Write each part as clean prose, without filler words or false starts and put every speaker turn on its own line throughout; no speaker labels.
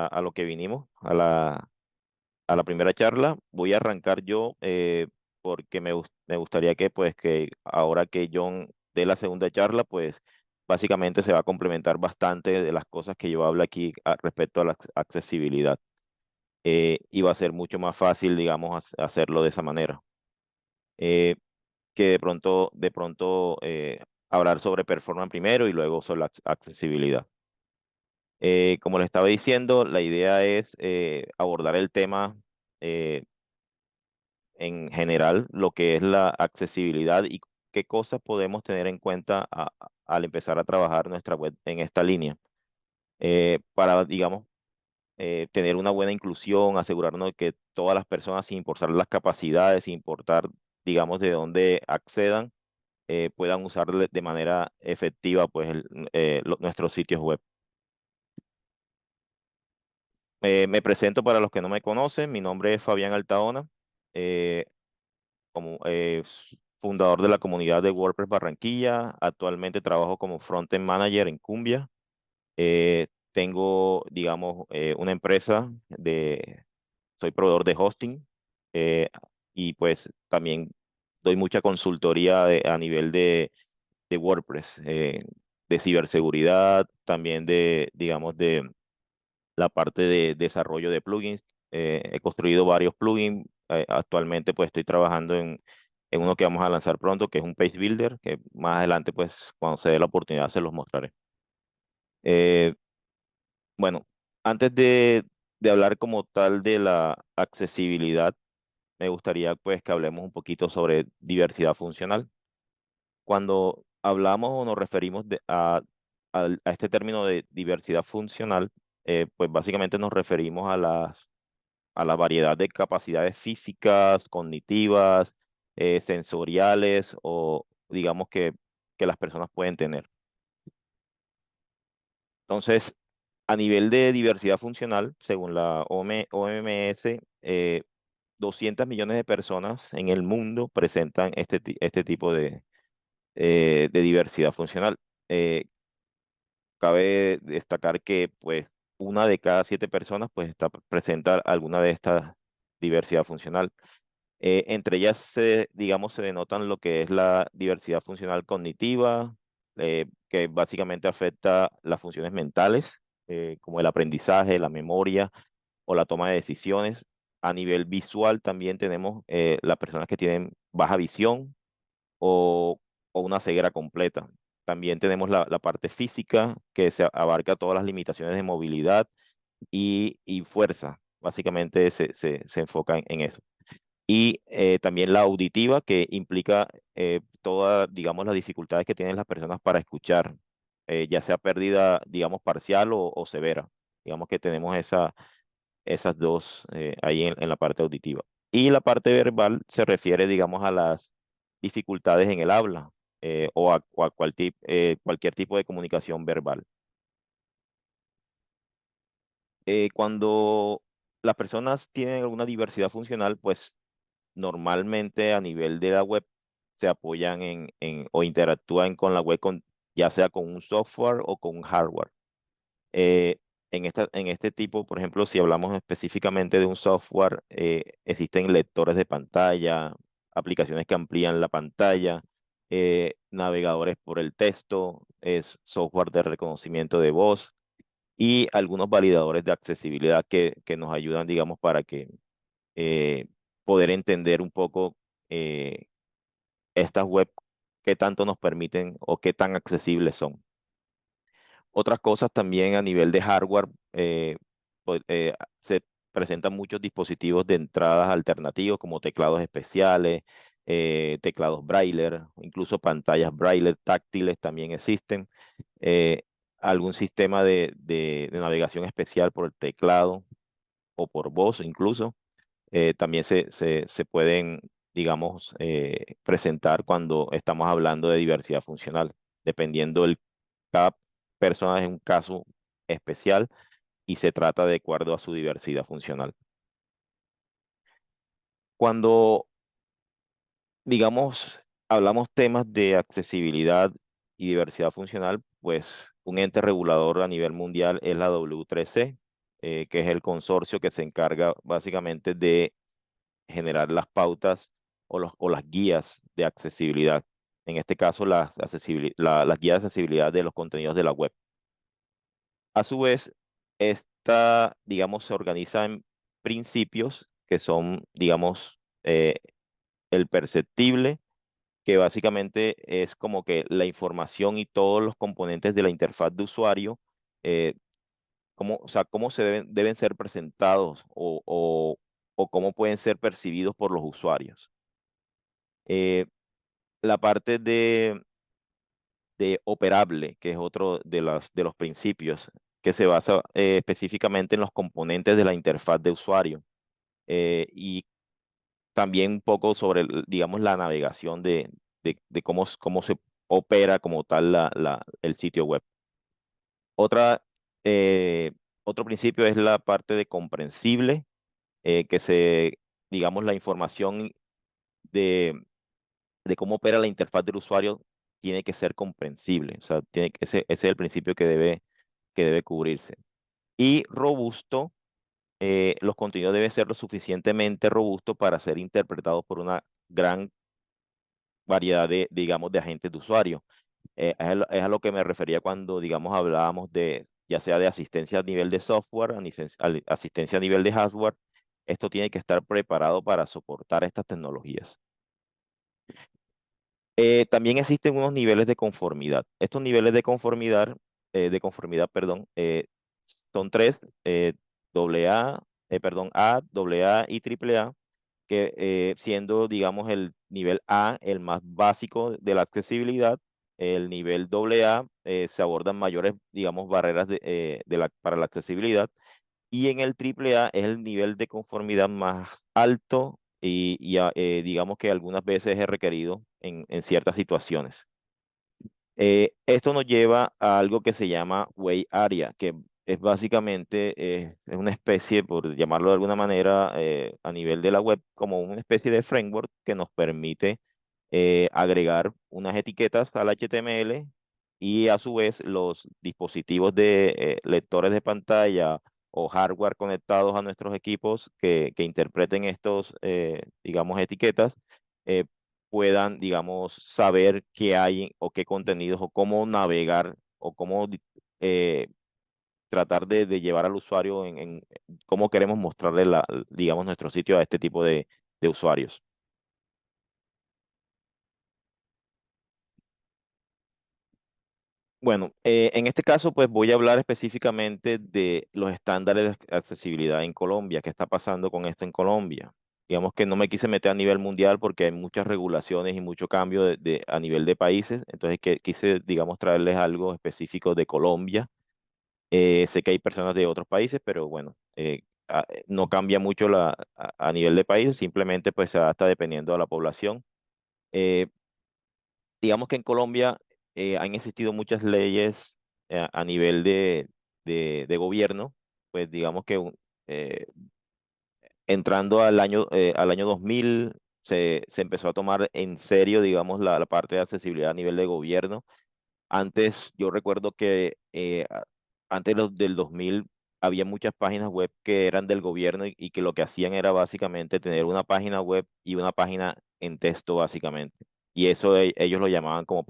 a lo que vinimos, a la primera charla. Voy a arrancar yo porque me gustaría que, pues, que ahora que John dé la segunda charla, pues, básicamente se va a complementar bastante de las cosas que yo hablo aquí respecto a la accesibilidad. Y va a ser mucho más fácil, digamos, hacerlo de esa manera. Eh, que de pronto hablar sobre performance primero y luego sobre la accesibilidad. Como le estaba diciendo, la idea es abordar el tema eh, en general, lo que es la accesibilidad y qué cosas podemos tener en cuenta al empezar a trabajar nuestra web en esta línea. Para, digamos, tener una buena inclusión, asegurarnos de que todas las personas, sin importar las capacidades, sin importar, digamos, de dónde accedan, puedan usar de manera efectiva, pues, nuestros sitios web. Me presento para los que no me conocen. Mi nombre es Fabián Altaona, eh, fundador de la comunidad de WordPress Barranquilla. Actualmente trabajo como Frontend Manager en Cumbia. Tengo, digamos, una empresa soy proveedor de hosting, eh, y pues también doy mucha consultoría a nivel de WordPress, de ciberseguridad, también digamos, de la parte de desarrollo de plugins. He construido varios plugins. Actualmente pues estoy trabajando en uno que vamos a lanzar pronto, que es un Page Builder, que más adelante pues cuando se dé la oportunidad se los mostraré. Eh, bueno, antes de hablar como tal de la accesibilidad, me gustaría pues que hablemos un poquito sobre diversidad funcional. Cuando hablamos o nos referimos a este término de diversidad funcional, pues básicamente nos referimos a la variedad de capacidades físicas, cognitivas, sensoriales o digamos que las personas pueden tener. Entonces, a nivel de diversidad funcional, según la OMS, 200 millones de personas en el mundo presentan este tipo de diversidad funcional. Eh, Cabe destacar que pues una de cada 7 personas pues presenta alguna de estas diversidad funcional. Entre ellas digamos, se denotan lo que es la diversidad funcional cognitiva, que básicamente afecta las funciones mentales, como el aprendizaje, la memoria o la toma de decisiones. A nivel visual también tenemos las personas que tienen baja visión o, o una ceguera completa. También tenemos la parte física, que se abarca todas las limitaciones de movilidad y fuerza. Básicamente se enfoca en eso. Y también la auditiva, que implica todas, digamos, las dificultades que tienen las personas para escuchar, ya sea pérdida, digamos, parcial o severa. Digamos que tenemos esas dos ahí en la parte auditiva. Y la parte verbal se refiere, digamos, a las dificultades en el habla, o a cualquier tipo de comunicación verbal. Cuando las personas tienen alguna diversidad funcional, pues normalmente a nivel de la web se apoyan o interactúan con la web ya sea con un software o con un hardware. Eh, en este tipo, por ejemplo, si hablamos específicamente de un software, existen lectores de pantalla, aplicaciones que amplían la pantalla, navegadores por el texto, es software de reconocimiento de voz y algunos validadores de accesibilidad que nos ayudan, digamos, para que eh, poder entender un poco eh, estas web, qué tanto nos permiten o qué tan accesibles son. Otras cosas también a nivel de hardware, se presentan muchos dispositivos de entradas alternativos como teclados especiales, teclados braille, incluso pantallas braille táctiles también existen. eh, Algún sistema de navegación especial por el teclado o por voz incluso, también se pueden, digamos, presentar cuando estamos hablando de diversidad funcional, dependiendo cada persona es un caso especial y se trata de acuerdo a su diversidad funcional. Cuando, digamos, hablamos temas de accesibilidad y diversidad funcional, pues un ente regulador a nivel mundial es la W3C, que es el consorcio que se encarga básicamente de generar las pautas o las guías de accesibilidad. En este caso, las guías de accesibilidad de los contenidos de la web. A su vez, esta, digamos, se organiza en principios que son, digamos, el perceptible, que básicamente es como que la información y todos los componentes de la interfaz de usuario, o sea, cómo deben ser presentados o cómo pueden ser percibidos por los usuarios. Eh, la parte de operable, que es otro de los principios, que se basa específicamente en los componentes de la interfaz de usuario, y también un poco sobre, digamos, la navegación de cómo se opera como tal el sitio web. Otra, eh, Otro principio es la parte de comprensible, digamos, la información de, de cómo opera la interfaz del usuario tiene que ser comprensible. O sea, ese es el principio que debe cubrirse. Y robusto, los contenidos deben ser lo suficientemente robustos para ser interpretados por una gran variedad digamos, de agentes de usuario. Es a lo que me refería cuando, digamos, hablábamos de, ya sea de asistencia a nivel de software, asistencia a nivel de hardware. Esto tiene que estar preparado para soportar estas tecnologías. También existen unos niveles de conformidad. Estos niveles de conformidad, perdón, son tres: AA, perdón, A, AA y AAA, que siendo, digamos, el nivel A el más básico de la accesibilidad. El nivel AA, se abordan mayores, digamos, barreras para la accesibilidad, y en el AAA es el nivel de conformidad más alto digamos que algunas veces es requerido en ciertas situaciones. Esto nos lleva a algo que se llama Way Area, que es básicamente es una especie, por llamarlo de alguna manera, a nivel de la web, como una especie de framework que nos permite agregar unas etiquetas al HTML, y a su vez los dispositivos de lectores de pantalla o hardware conectados a nuestros equipos que interpreten estos, digamos, etiquetas, eh, puedan, digamos, saber qué hay o qué contenidos o cómo navegar o cómo eh, tratar de llevar al usuario en cómo queremos mostrarle, digamos, nuestro sitio a este tipo de usuarios. Bueno, en este caso, pues voy a hablar específicamente de los estándares de accesibilidad en Colombia. ¿Qué está pasando con esto en Colombia? Digamos que no me quise meter a nivel mundial porque hay muchas regulaciones y mucho cambio a nivel de países. Entonces, quise, digamos, traerles algo específico de Colombia. Sé que hay personas de otros países, pero bueno, no cambia mucho a nivel de país. Simplemente pues se adapta dependiendo de la población. Eh, digamos que en Colombia han existido muchas leyes a nivel de gobierno. Pues digamos que eh, entrando al año 2000 se empezó a tomar en serio, digamos, la parte de accesibilidad a nivel de gobierno. Antes yo recuerdo que antes del 2000 había muchas páginas web que eran del gobierno, y que lo que hacían era básicamente tener una página web y una página en texto básicamente. Y eso ellos lo llamaban como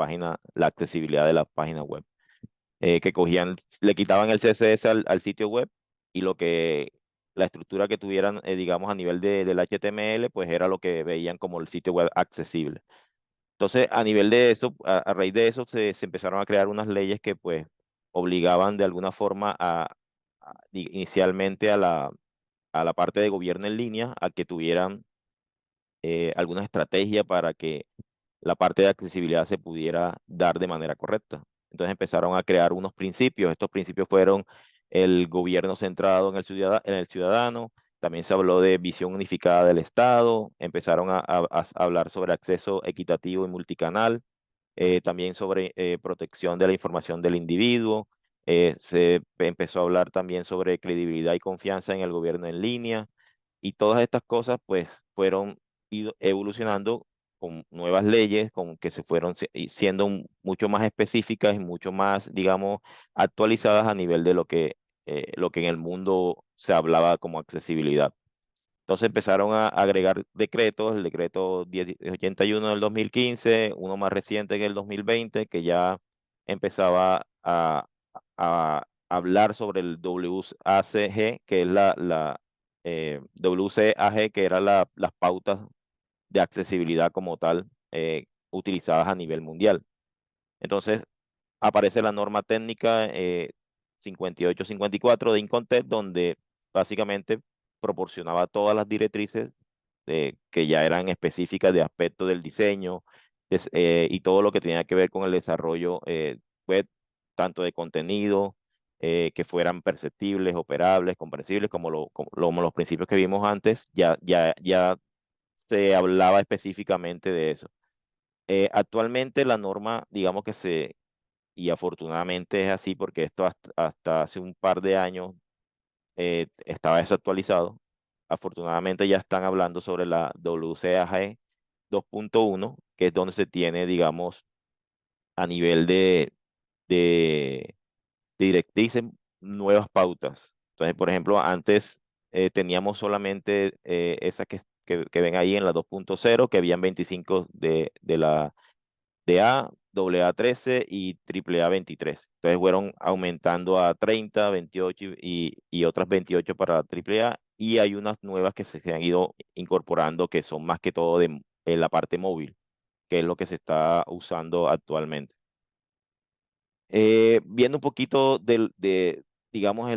la accesibilidad de la página web. Que cogían, le quitaban el CSS al sitio web, y la estructura que tuvieran, digamos, a nivel del HTML, pues era lo que veían como el sitio web accesible. Entonces, a nivel de eso, a raíz de eso, se empezaron a crear unas leyes que pues obligaban de alguna forma inicialmente a la parte de gobierno en línea a que tuvieran alguna estrategia para que la parte de accesibilidad se pudiera dar de manera correcta. Entonces empezaron a crear unos principios. Estos principios fueron el gobierno centrado en el ciudadano. También se habló de visión unificada del Estado. Empezaron a hablar sobre acceso equitativo y multicanal. También sobre protección de la información del individuo. Se empezó a hablar también sobre credibilidad y confianza en el gobierno en línea. Y todas estas cosas pues fueron evolucionando con nuevas leyes, con que se fueron siendo mucho más específicas y mucho más, digamos, actualizadas a nivel de lo que lo que en el mundo se hablaba como accesibilidad. Entonces empezaron a agregar decretos, el decreto 1081 del 2015, uno más reciente que el 2020, que ya empezaba a hablar sobre el WCAG, que es WCAG, que eran las pautas de accesibilidad como tal, utilizadas a nivel mundial. Entonces, aparece la norma técnica 5854 de Incontec, donde básicamente proporcionaba todas las directrices que ya eran específicas de aspectos del diseño y todo lo que tenía que ver con el desarrollo web, tanto de contenido, que fueran perceptibles, operables, comprensibles, como los principios que vimos antes, ya se hablaba específicamente de eso. Actualmente la norma, digamos que y afortunadamente es así porque esto hasta hace un par de años estaba desactualizado. Afortunadamente ya están hablando sobre la WCAG 2.1, que es donde se tiene, digamos, a nivel de, de directrices, nuevas pautas. Entonces, por ejemplo, antes teníamos solamente esas que ven ahí en la 2.0, que habían 25 de la de A, AA13 y AAA23. Entonces fueron aumentando a 30, 28 y otras 28 para AAA. Y hay unas nuevas que se han ido incorporando que son más que todo en la parte móvil, que es lo que se está usando actualmente. Viendo un poquito digamos,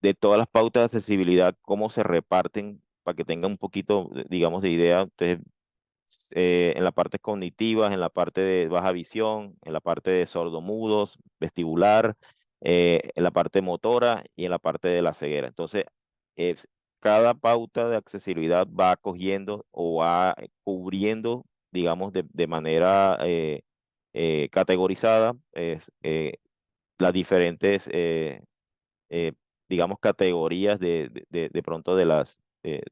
de todas las pautas de accesibilidad, cómo se reparten, para que tengan un poquito, digamos, de idea. Entonces, en la parte cognitiva, en la parte de baja visión, en la parte de sordomudos, vestibular, en la parte motora y en la parte de la ceguera. Entonces, es- cada pauta de accesibilidad va cogiendo o va cubriendo, digamos, de manera categorizada las diferentes, eh, digamos, categorías de pronto eh,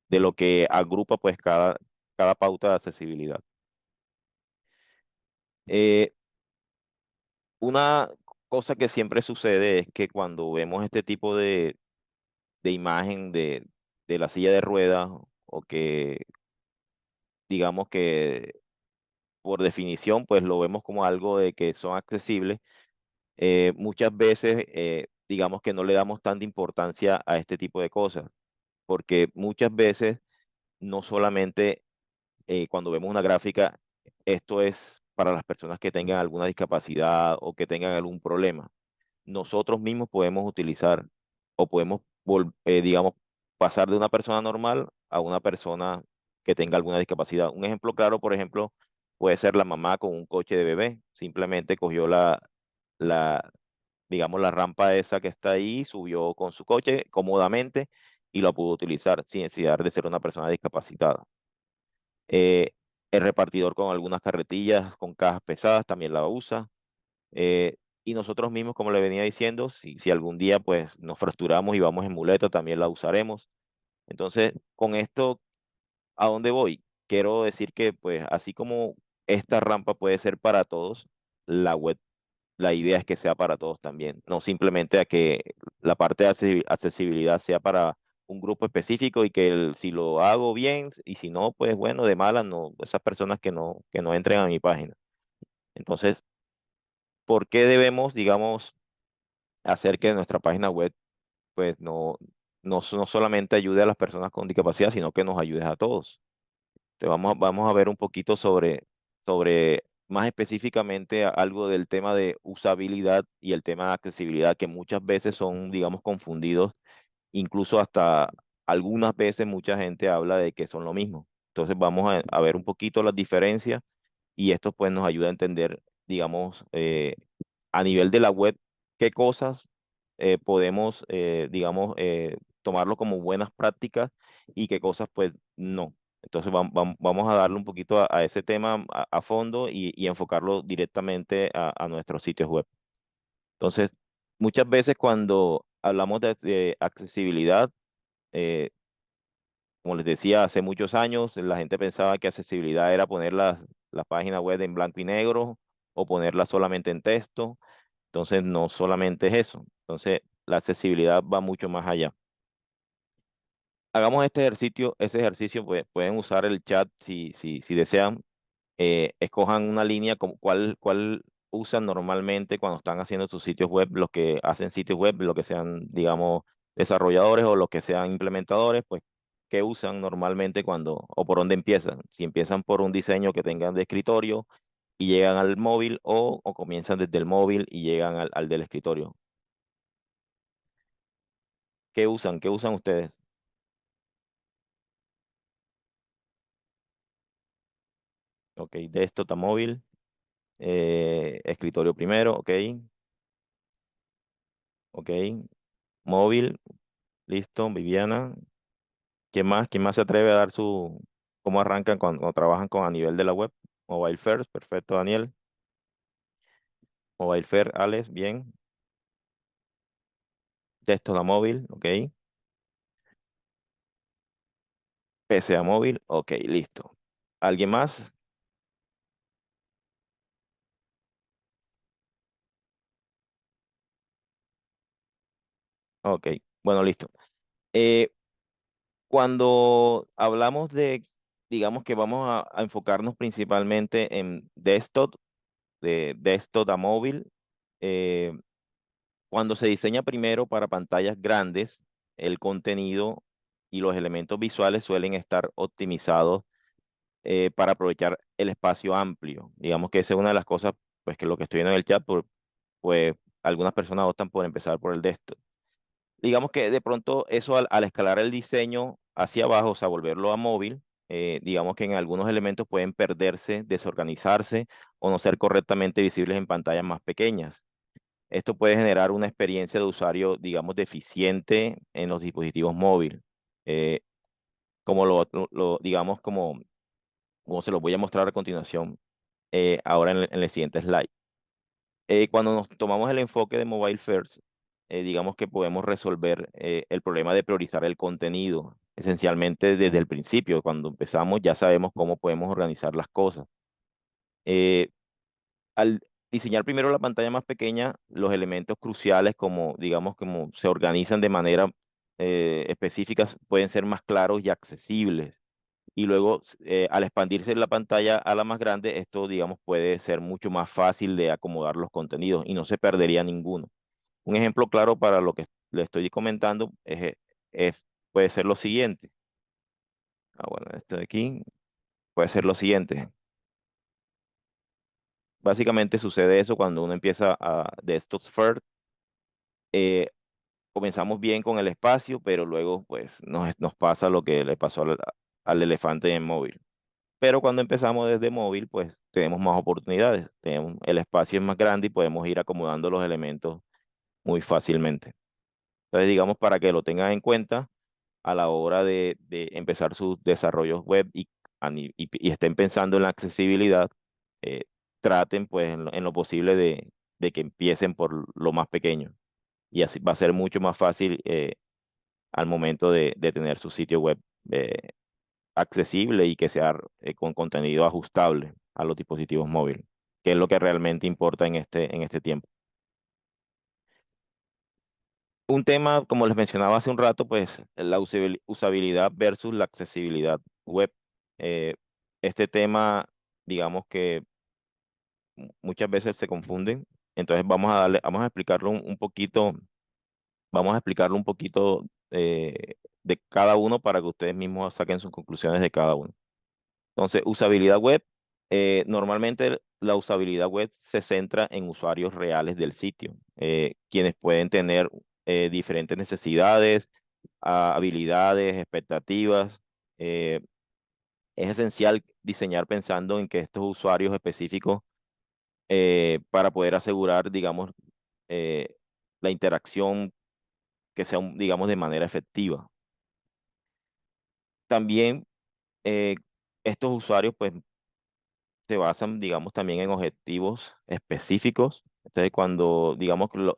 de lo que agrupa pues cada pauta de accesibilidad. Eh, una cosa que siempre sucede es que cuando vemos este tipo de imagen de la silla de ruedas o que digamos que por definición pues lo vemos como algo de que son accesibles, muchas veces digamos que no le damos tanta importancia a este tipo de cosas, porque muchas veces no solamente cuando vemos una gráfica, esto es para las personas que tengan alguna discapacidad o que tengan algún problema. Nosotros mismos podemos utilizar o podemos, digamos, pasar de una persona normal a una persona que tenga alguna discapacidad. Un ejemplo claro, por ejemplo, puede ser la mamá con un coche de bebé. Simplemente cogió la, digamos, la rampa esa que está ahí, subió con su coche cómodamente y lo pudo utilizar sin necesidad de ser una persona discapacitada. Eh, el repartidor con algunas carretillas, con cajas pesadas, también la usa. Y nosotros mismos, como le venía diciendo, si algún día pues nos fracturamos y vamos en muleta, también la usaremos. Entonces, con esto, ¿a dónde voy? Quiero decir que pues así como esta rampa puede ser para todos, la web, la idea es que sea para todos también, no simplemente a que la parte de accesibilidad sea para un grupo específico y que si lo hago bien y si no, pues bueno, de malas, no, esas personas que no entren a mi página. Entonces, ¿por qué debemos, digamos, hacer que nuestra página web pues no solamente ayude a las personas con discapacidad, sino que nos ayude a todos? Te vamos a ver un poquito sobre más específicamente algo del tema de usabilidad y el tema de accesibilidad, que muchas veces son, digamos, confundidos, incluso hasta algunas veces mucha gente habla de que son lo mismo. Entonces vamos a ver un poquito las diferencias y esto pues nos ayuda a entender, digamos, a nivel de la web, qué cosas podemos, digamos, tomarlo como buenas prácticas y qué cosas pues no. Entonces vamos a darle un poquito a ese tema a fondo y enfocarlo directamente a nuestros sitios web. Entonces, muchas veces cuando hablamos de accesibilidad, eh, como les decía, hace muchos años la gente pensaba que accesibilidad era poner las páginas web en blanco y negro o ponerlas solamente en texto. Entonces, no solamente es eso. Entonces, la accesibilidad va mucho más allá. Hagamos ese ejercicio, pues, pueden usar el chat si desean. Escojan una línea como cuál usan normalmente cuando están haciendo sus sitios web, los que hacen sitios web, los que sean, digamos, desarrolladores o los que sean implementadores, pues, ¿qué usan normalmente o por dónde empiezan? Si empiezan por un diseño que tengan de escritorio y llegan al móvil o comienzan desde el móvil y llegan al del escritorio. ¿Qué usan? ¿Qué usan ustedes? Ok, desktop a móvil, escritorio primero, ok, ok, móvil, listo, Viviana. ¿Quién más? ¿Quién más se atreve a dar cómo arrancan cuando trabajan a nivel de la web? Mobile First, perfecto, Daniel. Mobile First, Alex, bien. Desktop a móvil, ok. PC a móvil, ok, listo. ¿Alguien más? Ok, bueno, listo. Eh, Cuando hablamos digamos que vamos a enfocarnos principalmente en desktop, de desktop a móvil, eh, cuando se diseña primero para pantallas grandes, el contenido y los elementos visuales suelen estar optimizados para aprovechar el espacio amplio. Digamos que esa es una de las cosas, pues que lo que estoy viendo en el chat, pues algunas personas optan por empezar por el desktop. Digamos que de pronto eso al escalar el diseño hacia abajo, o sea, volverlo a móvil, digamos que en algunos elementos pueden perderse, desorganizarse o no ser correctamente visibles en pantallas más pequeñas. Esto puede generar una experiencia de usuario, digamos, deficiente en los dispositivos móviles. Eh, como digamos, como se los voy a mostrar a continuación, ahora en el siguiente slide. Cuando nos tomamos el enfoque de Mobile First, digamos que podemos resolver el problema de priorizar el contenido, esencialmente desde el principio. Cuando empezamos ya sabemos cómo podemos organizar las cosas. Eh, Al diseñar primero la pantalla más pequeña, los elementos cruciales, como digamos, como se organizan de manera específica, pueden ser más claros y accesibles. Y luego, al expandirse la pantalla a la más grande, esto, digamos, puede ser mucho más fácil de acomodar los contenidos y no se perdería ninguno. Un ejemplo claro para lo que le estoy comentando puede ser lo siguiente. Bueno, este de aquí puede ser lo siguiente. Básicamente sucede eso cuando uno empieza de estos first. eh, Comenzamos bien con el espacio, pero luego pues nos pasa lo que le pasó al elefante en móvil. Pero cuando empezamos desde móvil, pues tenemos más oportunidades. El espacio es más grande y podemos ir acomodando los elementos muy fácilmente. Entonces, digamos, para que lo tengan en cuenta a la hora de empezar sus desarrollos web y estén pensando en la accesibilidad, eh, traten pues en lo posible de que empiecen por lo más pequeño. Y así va a ser mucho más fácil al momento de tener su sitio web accesible y que sea con contenido ajustable a los dispositivos móviles, que es lo que realmente importa en este tiempo. Un tema, como les mencionaba hace un rato, pues la usabilidad versus la accesibilidad web. Eh, este tema, digamos que muchas veces se confunden, entonces vamos a explicarlo un poquito, vamos a explicarlo un poquito de cada uno para que ustedes mismos saquen sus conclusiones de cada uno. Entonces, usabilidad web. Normalmente la usabilidad web se centra en usuarios reales del sitio, quienes pueden tener diferentes necesidades, habilidades, expectativas. Eh, es esencial diseñar pensando en que estos usuarios específicos, para poder asegurar, digamos, eh, la interacción que sea, digamos, de manera efectiva. También estos usuarios, pues, se basan, digamos, también en objetivos específicos. Entonces, cuando, digamos, que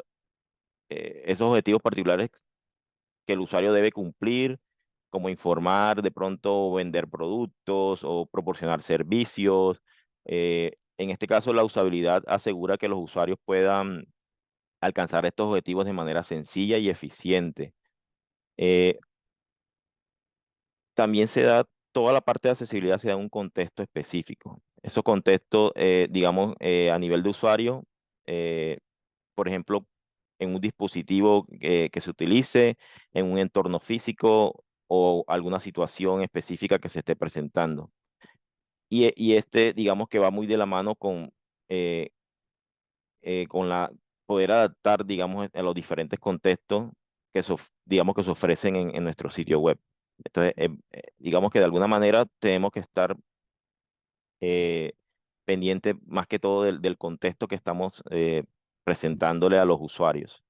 esos objetivos particulares que el usuario debe cumplir, como informar, de pronto vender productos o proporcionar servicios. En este caso, la usabilidad asegura que los usuarios puedan alcanzar estos objetivos de manera sencilla y eficiente. Eh, También se da, toda la parte de accesibilidad se da en un contexto específico. Esos contextos, digamos, a nivel de usuario, eh, por ejemplo, en un dispositivo que se utilice, en un entorno físico o alguna situación específica que se esté presentando. Y este, digamos que va muy de la mano eh, con poder adaptar, digamos, a los diferentes contextos digamos, que se ofrecen en nuestro sitio web. Entonces, digamos que de alguna manera tenemos que estar eh, pendiente más que todo del contexto que estamos presentándole a los usuarios.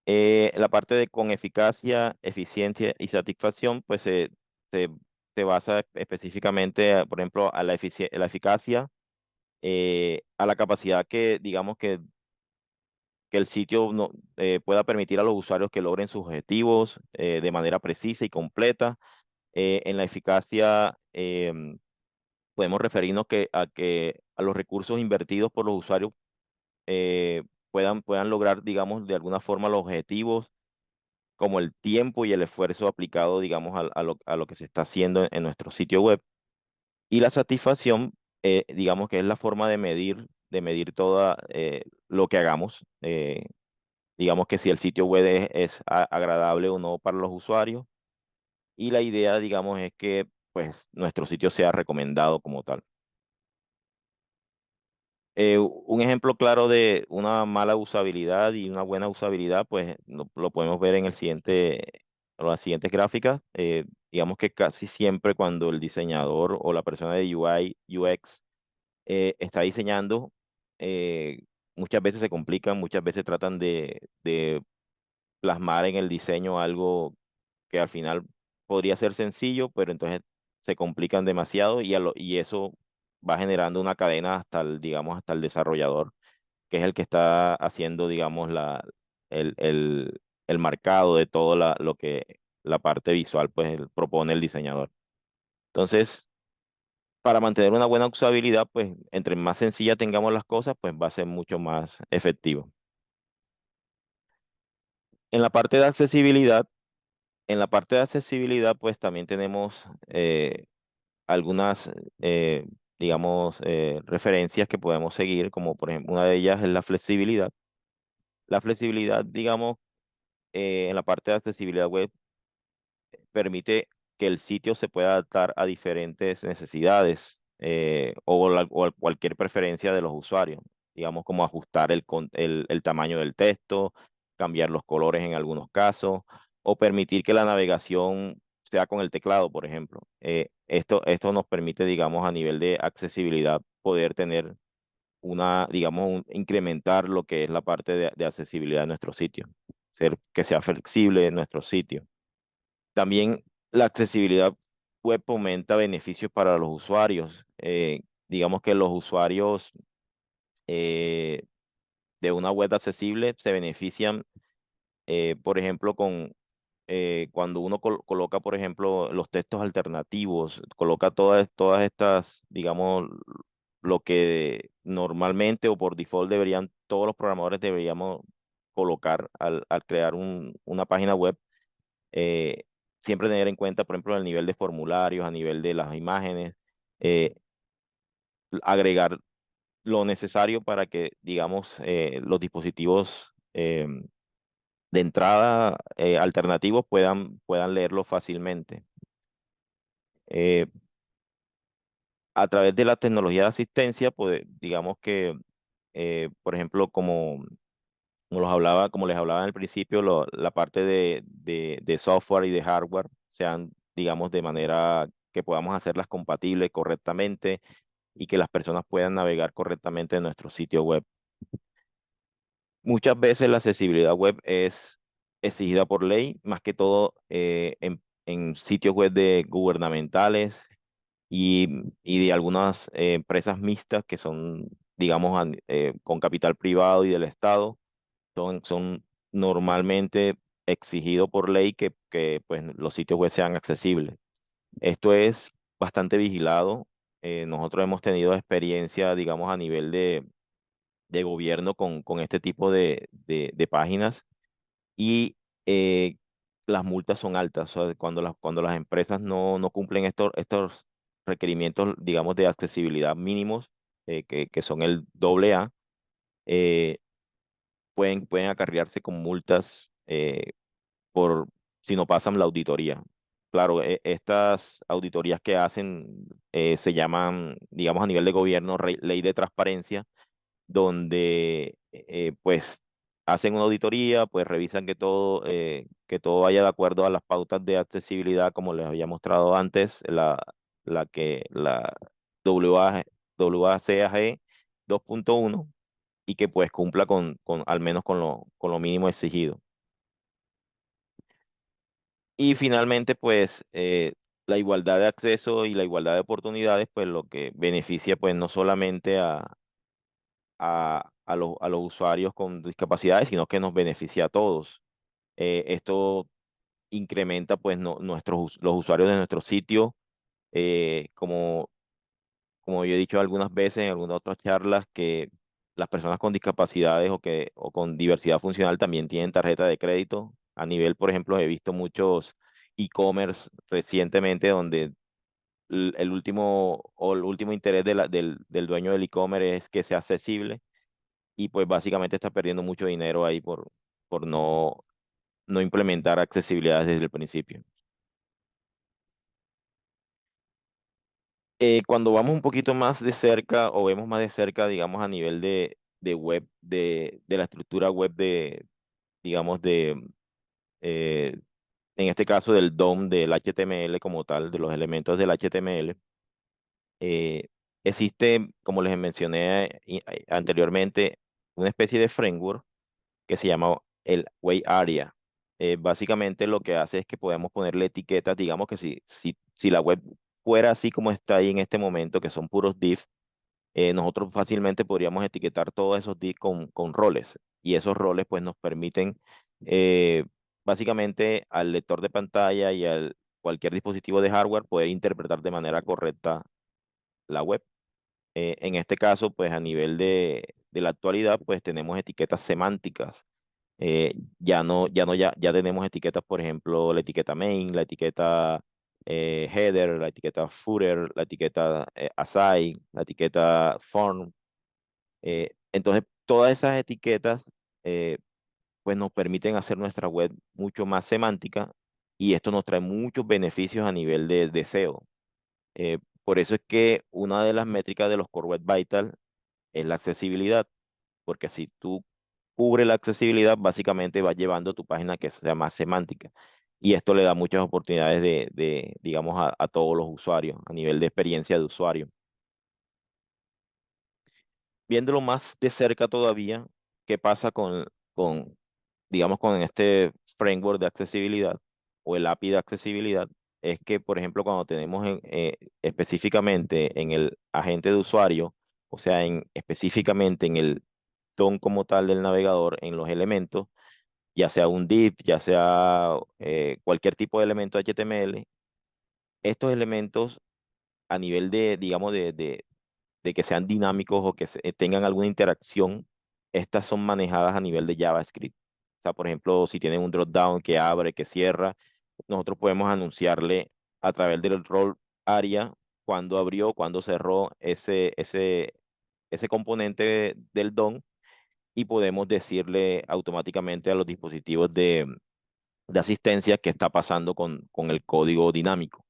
La parte de con eficacia, eficiencia y satisfacción, pues se, se basa específicamente, por ejemplo, a la eficacia, a la capacidad que, digamos, que el sitio pueda permitir a los usuarios que logren sus objetivos de manera precisa y completa. En la eficacia, podemos referirnos a los recursos invertidos por los usuarios eh, puedan lograr, digamos, de alguna forma los objetivos, como el tiempo y el esfuerzo aplicado, digamos, a lo que se está haciendo en nuestro sitio web. Y la satisfacción, digamos que es la forma de medir todo lo que hagamos. Digamos que si el sitio web es agradable o no para los usuarios. Y la idea, digamos, es que pues nuestro sitio sea recomendado como tal. Un ejemplo claro de una mala usabilidad y una buena usabilidad, pues lo podemos ver en en las siguientes gráficas. Digamos que casi siempre cuando el diseñador o la persona de UI, UX está diseñando, eh, muchas veces se complican, muchas veces tratan de plasmar en el diseño algo que al final podría ser sencillo, pero entonces se complican demasiado y eso va generando una cadena hasta digamos, hasta el desarrollador, que es el que está haciendo, digamos, el, el, el marcado de todo lo que la parte visual, pues, propone el diseñador. Entonces, para mantener una buena usabilidad, pues, entre más sencilla tengamos las cosas, pues va a ser mucho más efectivo. En la parte de accesibilidad, en la parte de accesibilidad, pues también tenemos algunas, digamos, referencias que podemos seguir, como por ejemplo, una de ellas es la flexibilidad. La flexibilidad, digamos, en la parte de accesibilidad web permite que el sitio se pueda adaptar a diferentes necesidades o a cualquier preferencia de los usuarios, digamos como ajustar el tamaño del texto, cambiar los colores en algunos casos, o permitir que la navegación sea con el teclado, por ejemplo. Esto nos permite, digamos, a nivel de accesibilidad, poder tener digamos, incrementar lo que es la parte de accesibilidad de nuestro sitio, que sea flexible en nuestro sitio. También la accesibilidad web fomenta beneficios para los usuarios. Digamos que los usuarios eh, de una web accesible se benefician, por ejemplo, cuando uno coloca, por ejemplo, los textos alternativos, coloca todas estas, digamos, lo que normalmente o por default todos los programadores deberíamos colocar al crear una página web. eh, Siempre tener en cuenta, por ejemplo, el nivel de formularios, a nivel de las imágenes, eh, agregar lo necesario para que, digamos, los dispositivos de entrada alternativos puedan leerlo fácilmente. Eh, a través de la tecnología de asistencia, pues, digamos que, por ejemplo, como les hablaba en el principio, la parte de software y de hardware sean, digamos, de manera que podamos hacerlas compatibles correctamente y que las personas puedan navegar correctamente en nuestro sitio web. Muchas veces la accesibilidad web es exigida por ley, más que todo en sitios web gubernamentales y de algunas empresas mixtas que son, digamos, con capital privado y del Estado son normalmente exigidos por ley que pues, los sitios web sean accesibles. Esto es bastante vigilado. Nosotros hemos tenido experiencia, digamos, a nivel de de gobierno con este tipo de páginas y eh, las multas son altas. O sea, cuando las empresas no cumplen estos requerimientos, digamos, de accesibilidad mínimos, que son el doble A, eh, pueden acarrearse con multas por si no pasan la auditoría. Claro, estas auditorías que hacen se llaman, digamos, a nivel de gobierno, ley de transparencia, donde pues hacen una auditoría, pues revisan que todo vaya de acuerdo a las pautas de accesibilidad, como les había mostrado antes, la WA WCAG 2.1 y que pues cumpla al menos con lo mínimo exigido. Y finalmente, pues la igualdad de acceso y la igualdad de oportunidades, pues lo que beneficia pues no solamente a los usuarios con discapacidades, sino que nos beneficia a todos. Esto incrementa pues los usuarios de nuestro sitio, como como yo he dicho algunas veces en algunas otras charlas, que las personas con discapacidades o con diversidad funcional también tienen tarjeta de crédito. A nivel, por ejemplo, he visto muchos e-commerce recientemente donde el último interés del dueño del e-commerce es que sea accesible y pues básicamente está perdiendo mucho dinero ahí por no implementar accesibilidad desde el principio. Cuando vamos un poquito más de cerca o vemos más de cerca, digamos, a nivel de web, de la estructura web digamos, eh, en este caso del DOM, del HTML como tal, de los elementos del HTML, eh, existe, como les mencioné anteriormente, una especie de framework que se llama el Way Area. Básicamente lo que hace es que podemos ponerle etiquetas, digamos que si la web fuera así como está ahí en este momento, que son puros div, nosotros fácilmente podríamos etiquetar todos esos div con roles. Y esos roles pues nos permiten básicamente al lector de pantalla y al cualquier dispositivo de hardware poder interpretar de manera correcta la web. En este caso, pues a nivel de la actualidad, pues tenemos etiquetas semánticas. Ya tenemos etiquetas, por ejemplo, la etiqueta main, la etiqueta header, la etiqueta footer, la etiqueta aside, la etiqueta form. Entonces, todas esas etiquetas eh, pues nos permiten hacer nuestra web mucho más semántica y esto nos trae muchos beneficios a nivel de SEO. Por eso es que una de las métricas de los Core Web Vital es la accesibilidad, porque si tú cubres la accesibilidad, básicamente va llevando tu página que sea más semántica. Y esto le da muchas oportunidades digamos, a todos los usuarios, a nivel de experiencia de usuario. Viéndolo más de cerca todavía, ¿qué pasa digamos, con este framework de accesibilidad o el API de accesibilidad? Es que, por ejemplo, cuando tenemos específicamente en el agente de usuario, o sea, específicamente en el DOM como tal del navegador, en los elementos, ya sea un div, ya sea cualquier tipo de elemento HTML, estos elementos a nivel digamos, de que sean dinámicos o que tengan alguna interacción, estas son manejadas a nivel de JavaScript. O sea, por ejemplo, si tienen un dropdown que abre, que cierra, nosotros podemos anunciarle a través del role area cuando abrió, cuando cerró ese componente del DOM y podemos decirle automáticamente a los dispositivos de asistencia qué está pasando con el código dinámico.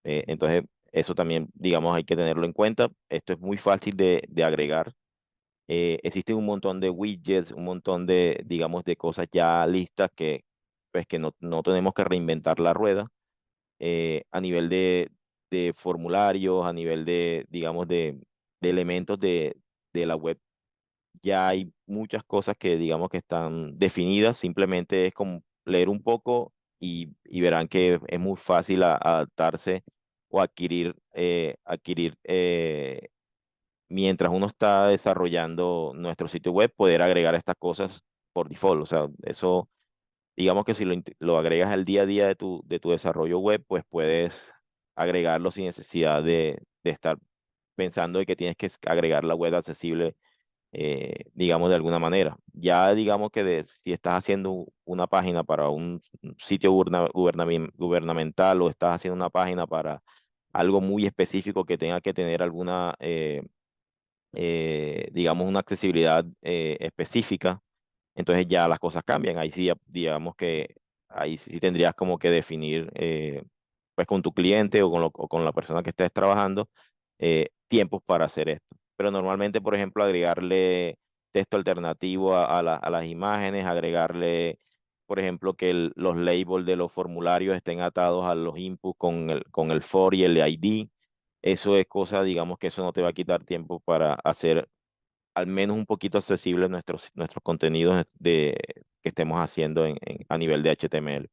Entonces, eso también, digamos, hay que tenerlo en cuenta. Esto es muy fácil de agregar. Existen un montón de widgets, un montón digamos, de cosas ya listas pues, que no tenemos que reinventar la rueda. A nivel de formularios, a nivel digamos, de elementos de la web, ya hay muchas cosas que, digamos, que están definidas. Simplemente es como leer un poco y verán que es muy fácil adaptarse o adquirir mientras uno está desarrollando nuestro sitio web, poder agregar estas cosas por default. O sea, eso, digamos que si lo agregas al día a día de tu desarrollo web, pues puedes agregarlo sin necesidad de estar pensando de que tienes que agregar la web accesible digamos de alguna manera. Ya digamos que si estás haciendo una página para un sitio gubernamental o estás haciendo una página para algo muy específico que tenga que tener alguna, digamos, una accesibilidad específica, entonces ya las cosas cambian. Ahí sí, digamos que ahí sí tendrías como que definir, pues con tu cliente o con la persona que estés trabajando, tiempos para hacer esto. Pero normalmente, por ejemplo, agregarle texto alternativo a las imágenes, agregarle, por ejemplo, que los labels de los formularios estén atados a los inputs con el for y el ID. Eso es cosa, digamos que eso no te va a quitar tiempo para hacer al menos un poquito accesibles nuestros contenidos que estemos haciendo a nivel de HTML.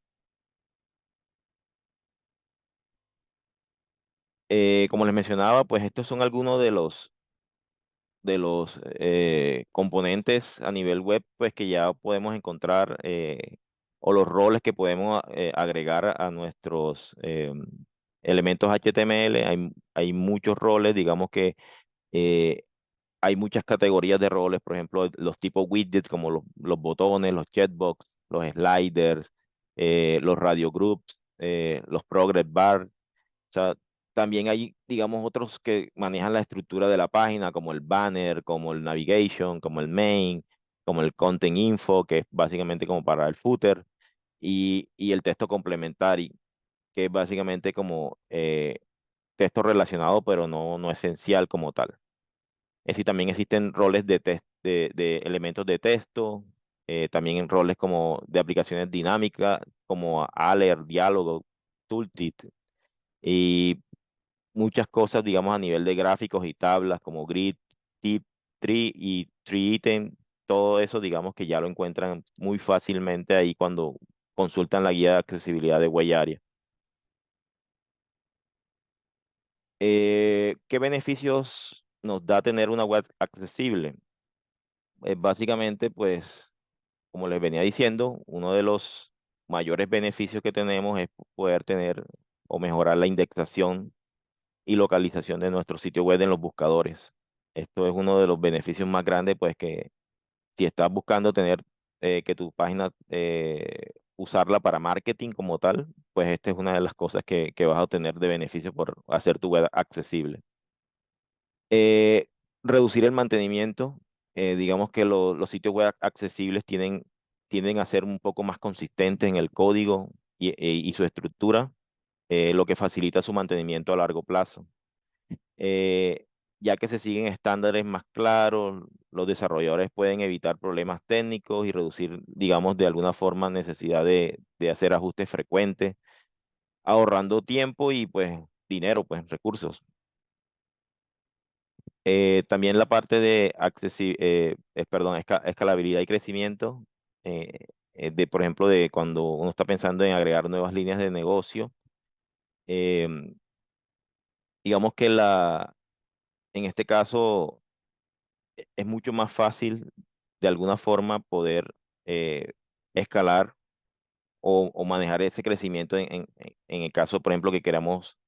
Como les mencionaba, pues estos son algunos de los componentes a nivel web, pues que ya podemos encontrar, o los roles que podemos agregar a nuestros elementos HTML. Hay muchos roles, digamos que eh, hay muchas categorías de roles, por ejemplo, los tipos widgets como los botones, los checkbox, los sliders, los radio groups, los progress bar. O sea, también hay, digamos, otros que manejan la estructura de la página, como el banner, como el navigation, como el main, como el content info, que es básicamente como para el footer, y el texto complementario, que es básicamente como texto relacionado, pero no esencial como tal. Es decir, también existen roles de elementos de texto, también en roles como de aplicaciones dinámicas, como alert, diálogo, tooltip, y muchas cosas, digamos, a nivel de gráficos y tablas como grid, tip, tree y tree item. Todo eso, digamos, que ya lo encuentran muy fácilmente ahí cuando consultan la guía de accesibilidad de Weyaria. ¿Qué beneficios nos da tener una web accesible? Básicamente, pues, como les venía diciendo, uno de los mayores beneficios que tenemos es poder tener o mejorar la indexación y localización de nuestro sitio web en los buscadores. Esto es uno de los beneficios más grandes, pues que si estás buscando tener que tu página, usarla para marketing como tal, pues esta es una de las cosas que vas a obtener de beneficio por hacer tu web accesible. Eh, Reducir el mantenimiento. Digamos que los sitios web accesibles tienden a ser un poco más consistentes en el código y su estructura, lo que facilita su mantenimiento a largo plazo. Eh, ya que se siguen estándares más claros, los desarrolladores pueden evitar problemas técnicos y reducir, digamos, de alguna forma necesidad de hacer ajustes frecuentes, ahorrando tiempo y pues dinero, pues recursos. También la parte de perdón, escalabilidad y crecimiento, por ejemplo, de cuando uno está pensando en agregar nuevas líneas de negocio, em, digamos que en este caso es mucho más fácil de alguna forma poder escalar o manejar ese crecimiento en el caso, por ejemplo, que queramos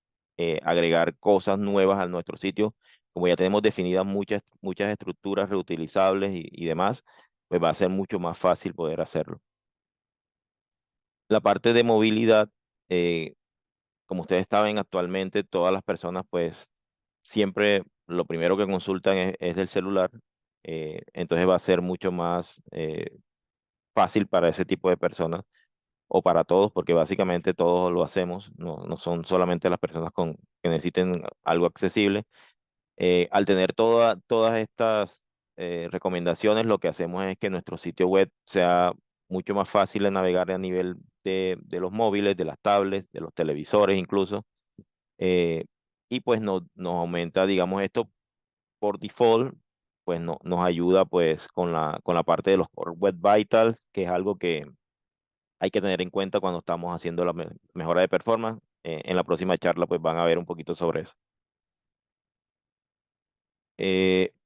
agregar cosas nuevas a nuestro sitio. Como ya tenemos definidas muchas estructuras reutilizables y demás, pues va a ser mucho más fácil poder hacerlo. La parte de movilidad, eh, como ustedes saben, actualmente todas las personas pues siempre lo primero que consultan es del celular. Entonces va a ser mucho más fácil para ese tipo de personas o para todos, porque básicamente todos lo hacemos, no son solamente las personas que necesiten algo accesible. Al tener todas estas recomendaciones, lo que hacemos es que nuestro sitio web sea mucho más fácil de navegar a nivel de los móviles, de las tablets, de los televisores incluso, eh, y pues nos aumenta, digamos, esto por default, pues nos ayuda pues con la parte de los Core Web Vitals, que es algo que hay que tener en cuenta cuando estamos haciendo la mejora de performance. En la próxima charla pues van a ver un poquito sobre eso.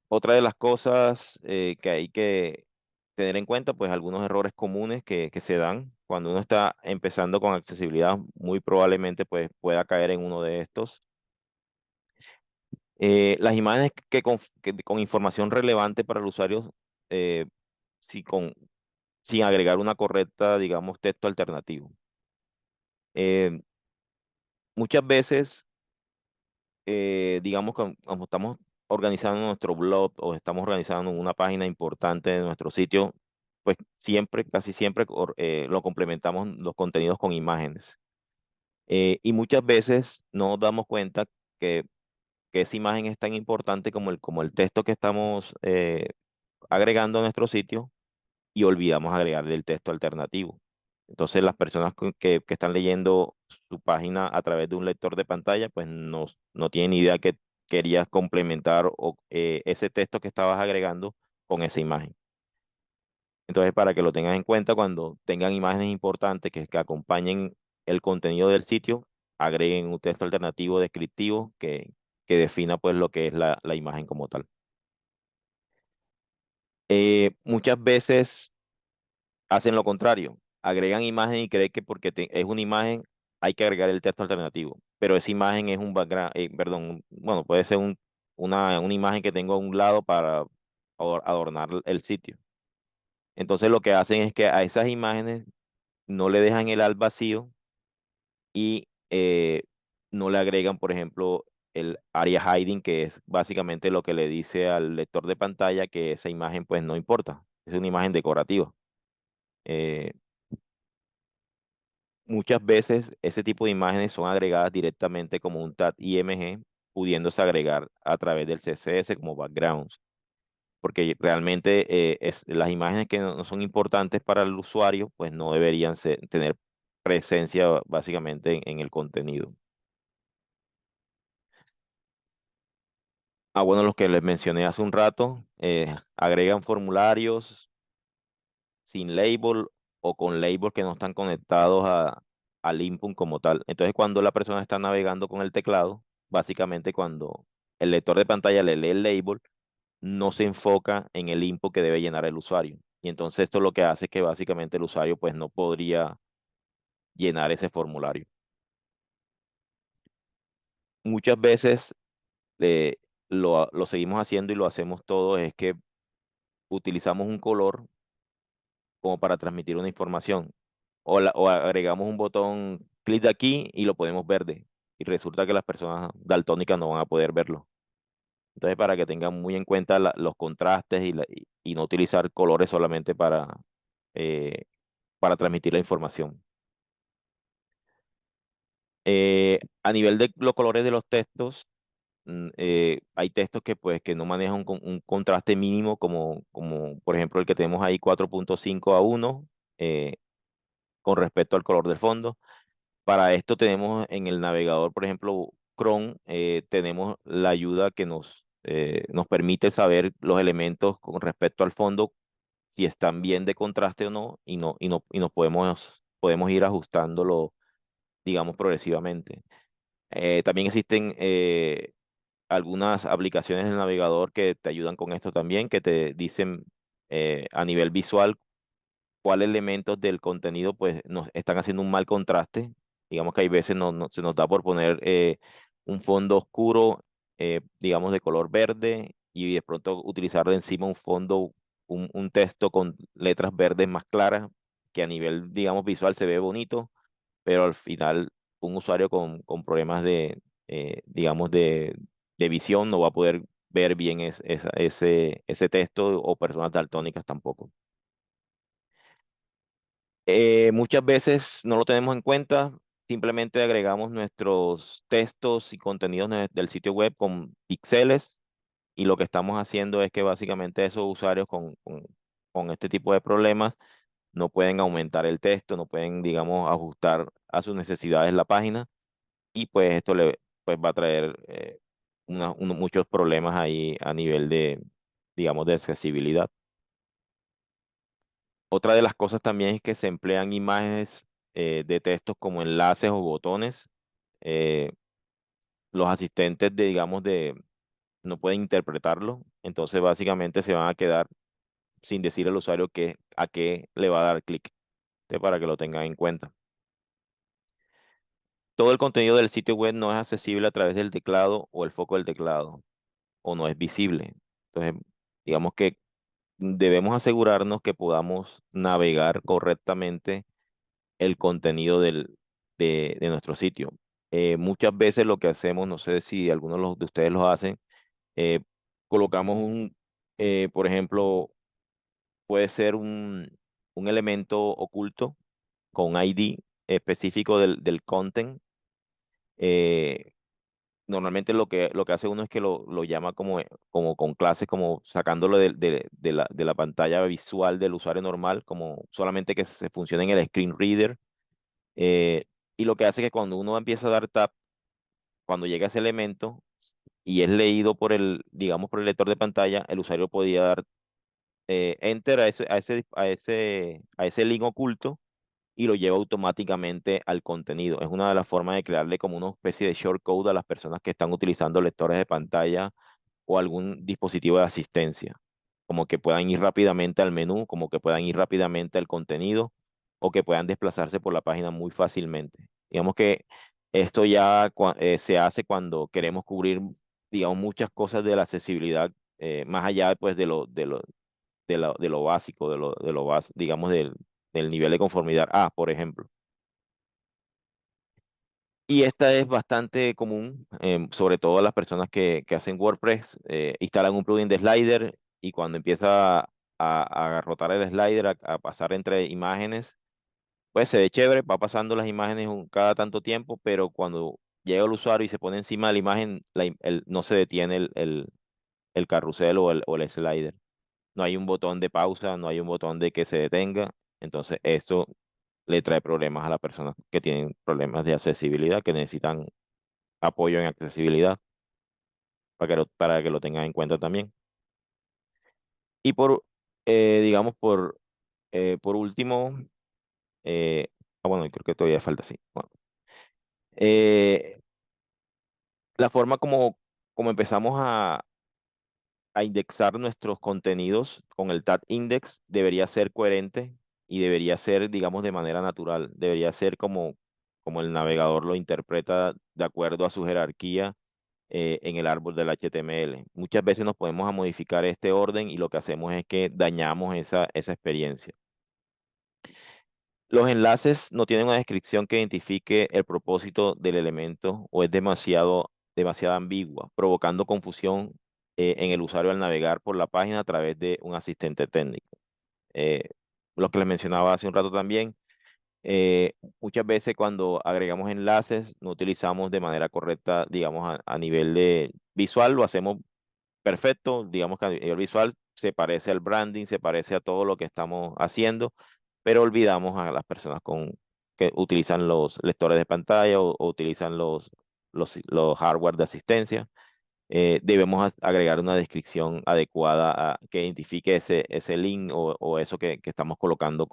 Otra de las cosas que hay que tener en cuenta, pues algunos errores comunes que se dan cuando uno está empezando con accesibilidad, muy probablemente pues pueda caer en uno de estos. Las imágenes que con información relevante para el usuario, eh, si con, sin agregar una correcta, digamos, texto alternativo. Eh, Muchas veces, digamos, como estamos organizando nuestro blog o estamos organizando una página importante de nuestro sitio, pues siempre, casi siempre, lo complementamos los contenidos con imágenes. Y muchas veces no nos damos cuenta que, que esa imagen es tan importante como el texto que estamos agregando a nuestro sitio y olvidamos agregarle el texto alternativo. Entonces las personas que están leyendo su página a través de un lector de pantalla, pues no tienen idea que querías complementar ese texto que estabas agregando con esa imagen. Entonces, para que lo tengan en cuenta, cuando tengan imágenes importantes que acompañen el contenido del sitio, agreguen un texto alternativo descriptivo que defina pues lo que es la imagen como tal. Muchas veces hacen lo contrario, agregan imagen y creen que porque es una imagen hay que agregar el texto alternativo, pero esa imagen es un background, perdón, bueno, puede ser una imagen que tengo a un lado para adornar el sitio. Entonces lo que hacen es que a esas imágenes no le dejan el alt vacío y no le agregan, por ejemplo, el area hiding, que es básicamente lo que le dice al lector de pantalla que esa imagen pues no importa, es una imagen decorativa. Eh, Muchas veces ese tipo de imágenes son agregadas directamente como un tag IMG, pudiéndose agregar a través del CSS como backgrounds, porque realmente las imágenes que no son importantes para el usuario, pues no deberían tener presencia básicamente en el contenido. Ah, bueno, los que les mencioné hace un rato, agregan formularios sin label o con labels que no están conectados al input como tal. Entonces, cuando la persona está navegando con el teclado, básicamente cuando el lector de pantalla le lee el label, no se enfoca en el input que debe llenar el usuario. Y entonces esto lo que hace es que básicamente el usuario pues no podría llenar ese formulario. Muchas veces eh, lo seguimos haciendo y lo hacemos todo, es que utilizamos un color como para transmitir una información. O agregamos un botón clic de aquí y lo ponemos verde. Y resulta que las personas daltónicas no van a poder verlo. Entonces, para que tengan muy en cuenta los contrastes y no utilizar colores solamente eh, para transmitir la información. A nivel de los colores de los textos, hay textos que, pues, que no manejan un contraste mínimo, como por ejemplo el que tenemos ahí 4.5:1 con respecto al color del fondo. Para esto tenemos en el navegador, por ejemplo, Chrome, tenemos la ayuda que nos permite saber los elementos con respecto al fondo, si están bien de contraste o no, y nos podemos ir ajustándolo, digamos, progresivamente. También existen algunas aplicaciones del navegador que te ayudan con esto también, que te dicen a nivel visual cuáles elementos del contenido pues nos están haciendo un mal contraste. Digamos que hay veces se nos da por poner un fondo oscuro, digamos de color verde, y de pronto utilizar de encima un fondo, un texto con letras verdes más claras, que a nivel, digamos, visual se ve bonito, pero al final un usuario con problemas digamos, de visión no va a poder ver bien ese texto, o personas daltónicas tampoco. Muchas veces no lo tenemos en cuenta, simplemente agregamos nuestros textos y contenidos del sitio web con píxeles, y lo que estamos haciendo es que básicamente esos usuarios con este tipo de problemas no pueden aumentar el texto, no pueden, digamos, ajustar a sus necesidades la página, y pues esto pues va a traer muchos problemas ahí a nivel digamos, de accesibilidad. Otra de las cosas también es que se emplean imágenes de textos como enlaces o botones. Eh, los asistentes digamos, no pueden interpretarlo, entonces básicamente se van a quedar sin decir al usuario a qué le va a dar clic, para que lo tengan en cuenta. todo el contenido del sitio web no es accesible a través del teclado o el foco del teclado, o no es visible. Entonces, digamos que debemos asegurarnos que podamos navegar correctamente el contenido de nuestro sitio. Muchas veces lo que hacemos, no sé si algunos de ustedes lo hacen, eh, colocamos por ejemplo, puede ser un elemento oculto con ID específico del content. eh, Normalmente lo que hace uno es que lo llama como con clases, como sacándolo de la pantalla visual del usuario normal, como solamente que se funcione en el screen reader. eh, y lo que hace es que cuando uno empieza a dar tap, cuando llega ese elemento y es leído digamos, por el lector de pantalla, el usuario podía dar enter a ese link oculto y lo lleva automáticamente al contenido. Es una de las formas de crearle como una especie de shortcode a las personas que están utilizando lectores de pantalla o algún dispositivo de asistencia, como que puedan ir rápidamente al menú, como que puedan ir rápidamente al contenido o que puedan desplazarse por la página muy fácilmente. Digamos que esto ya se hace cuando queremos cubrir, digamos, muchas cosas de la accesibilidad, más allá pues de lo básico, digamos, del nivel de conformidad A, por ejemplo. Y esta es bastante común, sobre todo a las personas que hacen WordPress, instalan un plugin de slider y cuando empieza a rotar el slider, a pasar entre imágenes, pues se ve chévere, va pasando las imágenes cada tanto tiempo, pero cuando llega el usuario y se pone encima de la imagen, no se detiene el carrusel o el slider. No hay un botón de pausa, no hay un botón de que se detenga. Entonces, esto le trae problemas a las personas que tienen problemas de accesibilidad, que necesitan apoyo en accesibilidad, para que lo tengan en cuenta también. Y digamos, por último, bueno, creo que todavía falta, sí. Bueno, eh, la forma como empezamos a indexar nuestros contenidos con el tag index debería ser coherente y debería ser, digamos, de manera natural. Debería ser como el navegador lo interpreta de acuerdo a su jerarquía en el árbol del HTML. Muchas veces nos podemos a modificar este orden y lo que hacemos es que dañamos esa experiencia. Los enlaces no tienen una descripción que identifique el propósito del elemento o es demasiado ambigua, provocando confusión en el usuario al navegar por la página a través de un asistente técnico. Eh, lo que les mencionaba hace un rato también, muchas veces cuando agregamos enlaces no utilizamos de manera correcta, digamos, a nivel de visual, lo hacemos perfecto, digamos que a nivel visual se parece al branding, se parece a todo lo que estamos haciendo, pero olvidamos a las personas que utilizan los lectores de pantalla o utilizan los hardware de asistencia. Debemos agregar una descripción adecuada que identifique ese link o eso que estamos colocando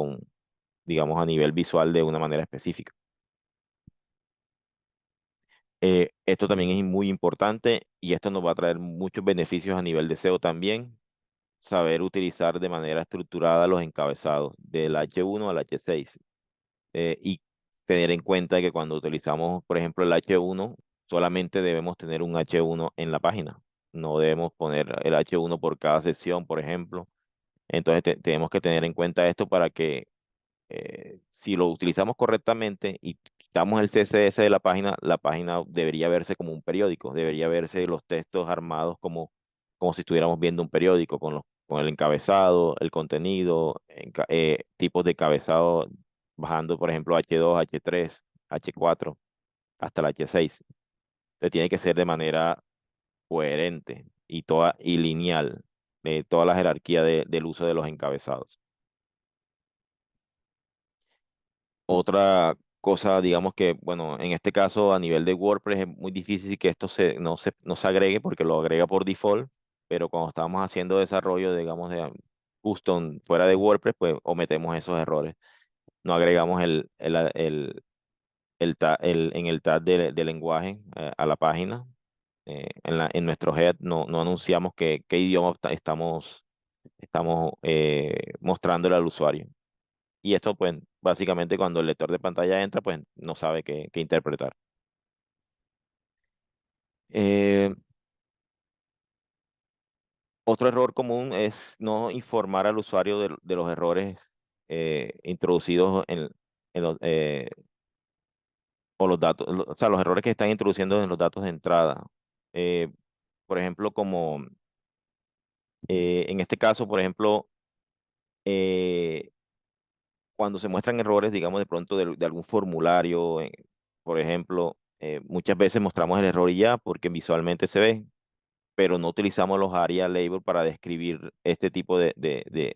digamos, a nivel visual de una manera específica. Esto también es muy importante y esto nos va a traer muchos beneficios a nivel de SEO también. Saber utilizar de manera estructurada los encabezados del H1 al H6 y tener en cuenta que cuando utilizamos, por ejemplo, el H1, solamente debemos tener un H1 en la página. No debemos poner el H1 por cada sección, por ejemplo. Entonces tenemos que tener en cuenta esto para que si lo utilizamos correctamente y quitamos el CSS de la página debería verse como un periódico, debería verse los textos armados como si estuviéramos viendo un periódico, con el encabezado, el contenido, tipos de encabezado, bajando, por ejemplo, H2, H3, H4, hasta el H6. Entonces tiene que ser de manera coherente y lineal, toda la jerarquía del uso de los encabezados. Otra cosa, digamos que, bueno, en este caso a nivel de WordPress es muy difícil que esto no se agregue porque lo agrega por default, pero cuando estamos haciendo desarrollo, digamos, de custom fuera de WordPress, pues ometemos esos errores. No agregamos en el tag de lenguaje a la página. En nuestro head no anunciamos qué idioma estamos mostrándole al usuario. Y esto, pues, básicamente cuando el lector de pantalla entra, pues no sabe qué interpretar. Eh, Otro error común es no informar al usuario de los errores introducidos en o los datos, o sea, los errores que están introduciendo en los datos de entrada. Eh, por ejemplo, como en este caso, por ejemplo, eh, cuando se muestran errores, digamos, de pronto de algún formulario, por ejemplo, muchas veces mostramos el error y ya, porque visualmente se ve, pero no utilizamos los ARIA label para describir este tipo de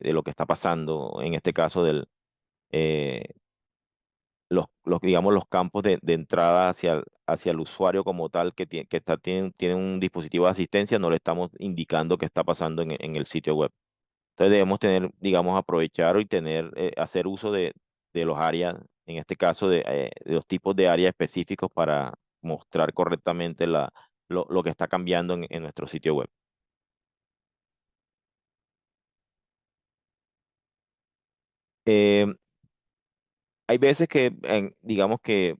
lo que está pasando, en este caso eh, digamos, los campos de entrada hacia el usuario como tal tiene un dispositivo de asistencia, no le estamos indicando qué está pasando en el sitio web. Entonces debemos tener, digamos, aprovechar y hacer uso de los áreas, en este caso de los tipos de áreas específicos para mostrar correctamente lo que está cambiando en nuestro sitio web. Eh, Hay veces que, digamos que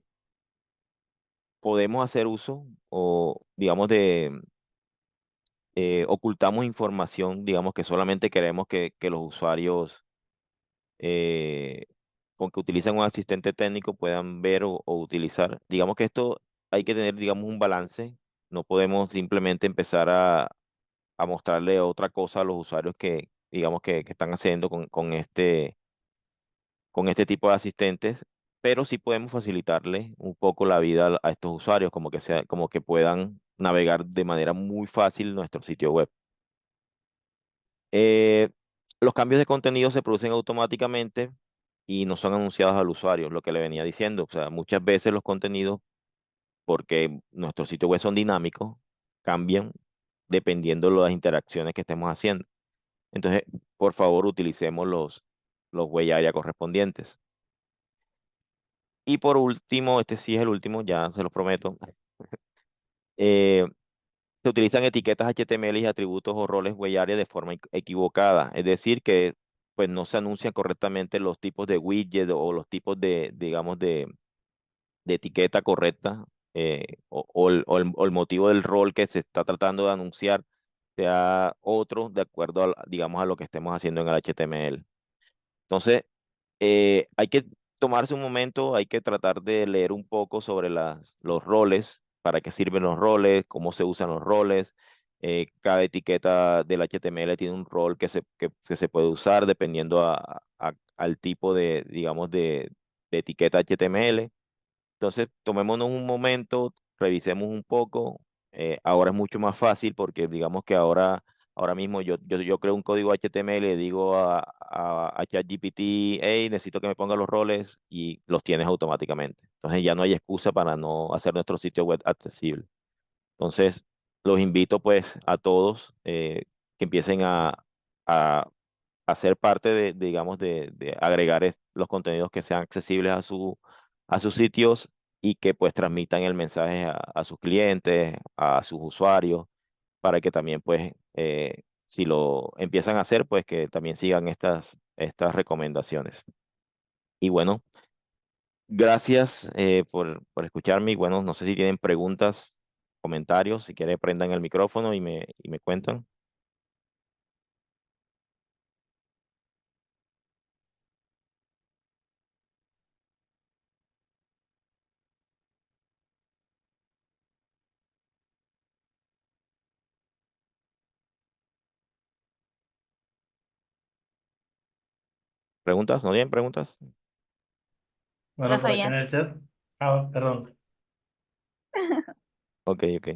podemos hacer uso o, digamos, ocultamos información, digamos que solamente queremos que los usuarios eh, con que utilicen un asistente técnico puedan ver o utilizar. Digamos que esto hay que tener, digamos, un balance. No podemos simplemente empezar a mostrarle otra cosa a los usuarios digamos, que están haciendo con este tipo de asistentes, pero sí podemos facilitarle un poco la vida a estos usuarios, como que puedan navegar de manera muy fácil nuestro sitio web. Eh, los cambios de contenido se producen automáticamente y no son anunciados al usuario, lo que le venía diciendo. O sea, muchas veces los contenidos, porque nuestros sitios web son dinámicos, cambian dependiendo de las interacciones que estemos haciendo. Entonces, por favor, utilicemos los web area correspondientes. Y por último, este sí es el último, ya se los prometo. eh, Se utilizan etiquetas HTML y atributos o roles web area de forma equivocada. Es decir, que pues no se anuncian correctamente los tipos de widget o los tipos digamos, de etiqueta correcta, o el motivo del rol que se está tratando de anunciar sea otro de acuerdo digamos, a lo que estemos haciendo en el HTML. Entonces, hay que tomarse un momento, hay que tratar de leer un poco sobre los roles, para qué sirven los roles, cómo se usan los roles. Cada etiqueta del HTML tiene un rol que se puede usar dependiendo al tipo digamos, de etiqueta HTML. Entonces, tomémonos un momento, revisemos un poco. Ahora es mucho más fácil porque digamos que ahora mismo yo creo un código HTML, le digo a ChatGPT, hey, necesito que me ponga los roles y los tienes automáticamente. Entonces ya no hay excusa para no hacer nuestro sitio web accesible. Entonces, los invito pues a todos que empiecen a hacer parte digamos, de agregar los contenidos que sean accesibles a sus sitios y que pues transmitan el mensaje a sus clientes, a sus usuarios, para que también pues si lo empiezan a hacer, pues que también sigan estas recomendaciones. Y bueno, gracias por escucharme y bueno, no sé si tienen preguntas, comentarios, si quieren prendan el micrófono y me cuentan. ¿Preguntas? ¿No tienen preguntas?
Bueno,
Hola
por acá
Fabián.
en el chat. Ah, perdón.
Ok, ok.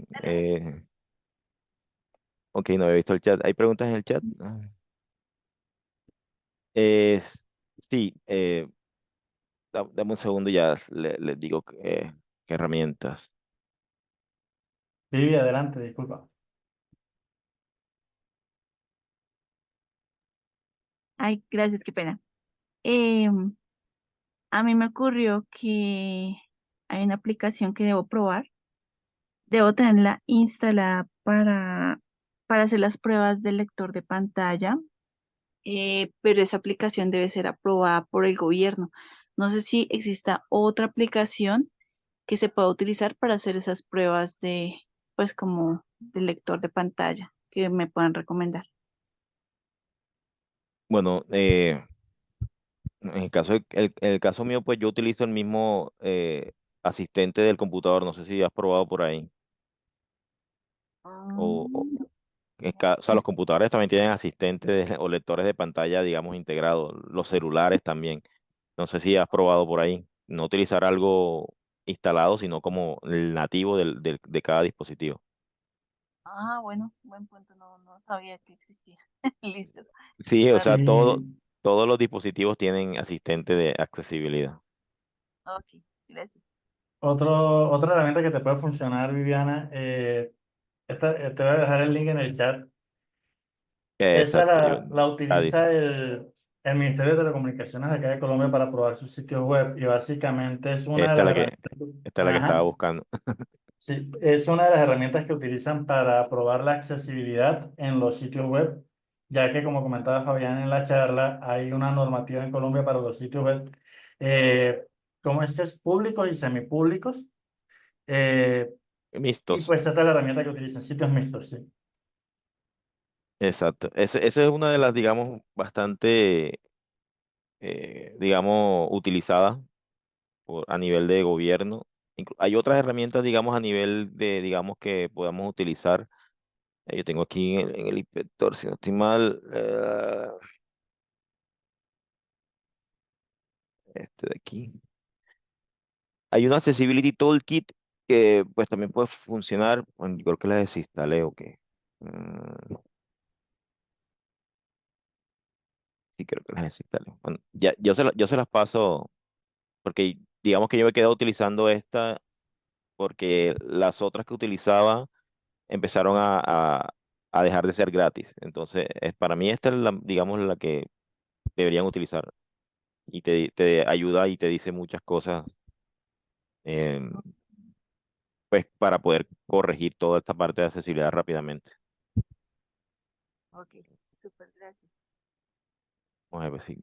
Ok, no había visto el chat. ¿Hay preguntas en el chat? Eh, sí, dame un segundo y ya les digo qué herramientas.
Vivi, adelante, disculpa.
Ay, gracias, qué pena. Em, a mí me ocurrió que hay una aplicación que debo probar. Debo tenerla instalada para hacer las pruebas del lector de pantalla, pero esa aplicación debe ser aprobada por el gobierno. No sé si exista otra aplicación que se pueda utilizar para hacer esas pruebas pues como de lector de pantalla que me puedan recomendar.
Bueno, en el caso mío, pues yo utilizo el mismo asistente del computador. No sé si has probado por ahí. O
Mm,
o sea, los computadores también tienen asistentes o lectores de pantalla, digamos, integrados. Los celulares también. No sé si has probado por ahí. No utilizar algo instalado, sino como el nativo de cada dispositivo.
bueno, buen punto, no sabía que existía. Listo.
Sí, o sea,
Perfecto.
Y
todos los dispositivos tienen asistente de accesibilidad.
Ok, gracias.
otra herramienta que te puede funcionar, Viviana, te voy a dejar el link en el chat. Esa
Exacto,
la
dice.
utiliza el Ministerio de Telecomunicaciones de acá de Colombia para probar sus sitios web y básicamente es una de
Esta es
las
la que,
herramientas.
esta es la que estaba
Ajá.
buscando.
Sí, es una de las herramientas que utilizan para probar la accesibilidad en los sitios web, ya que como comentaba Fabián en la charla, hay una normativa en Colombia para los sitios web, eh, como estos públicos y semipúblicos, eh, y
Mixtos.
pues esta es la herramienta que utilizan, sitios mixtos, sí.
Exacto. Esa es una de las, digamos, bastante, digamos, utilizadas a nivel de gobierno. Hay otras herramientas, digamos, a nivel de, digamos, que podamos utilizar. Yo tengo aquí en el inspector, si no estoy mal, este de aquí. Hay una Accessibility Toolkit que pues también puede funcionar. Bueno, yo creo que la desinstalé o qué. Sí, creo que las desinstalé. Bueno, ya, yo se las paso porque digamos que yo me he quedado utilizando esta porque las otras que utilizaba empezaron a dejar de ser gratis. Entonces, para mí esta es la, digamos, la que deberían utilizar y te ayuda y te dice muchas cosas em, pues para poder corregir toda esta parte de accesibilidad rápidamente.
Ok, súper, gracias.
Vamos a ver si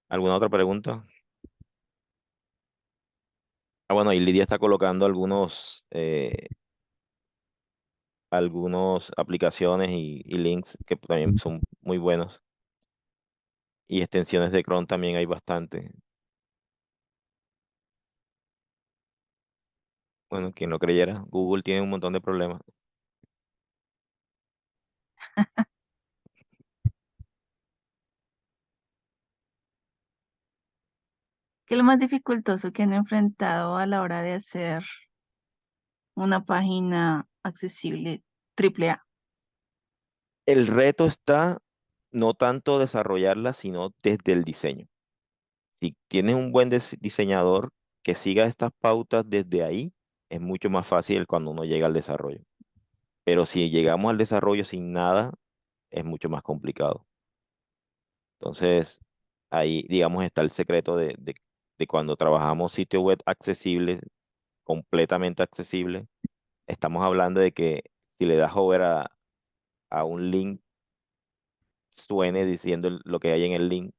alguna otra pregunta. Bueno, y Lidia está colocando algunos aplicaciones y links que también son muy buenos. Y extensiones de Chrome también hay bastante. Bueno, quien lo creyera, Google tiene un montón de problemas.
¿Qué es lo más dificultoso que han enfrentado a la hora de hacer una página accesible AAA?
El reto está no tanto desarrollarla, sino desde el diseño. Si tienes un buen diseñador que siga estas pautas desde ahí, es mucho más fácil cuando uno llega al desarrollo. Pero si llegamos al desarrollo sin nada, es mucho más complicado. Entonces, ahí, digamos, está el secreto de cuando trabajamos sitio web accesible, completamente accesible. Estamos hablando de que si le das over a un link, suene diciendo lo que hay en el link,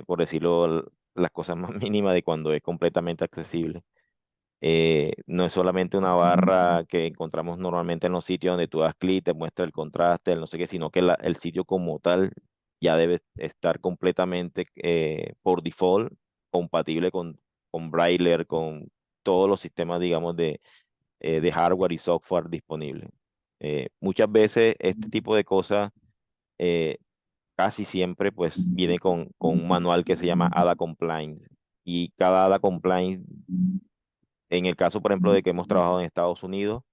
por decirlo, las cosas más mínimas de cuando es completamente accesible. No es solamente una barra que encontramos normalmente en los sitios donde tú das clic, te muestra el contraste, el no sé qué, sino que el sitio como tal ya debe estar completamente por default compatible con Braille, con todos los sistemas, digamos, de hardware y software disponibles. Muchas veces este tipo de cosas eh, casi siempre pues viene con un manual que se llama ADA Compliance y cada ADA Compliance en el caso, por ejemplo, de que hemos trabajado en Estados Unidos,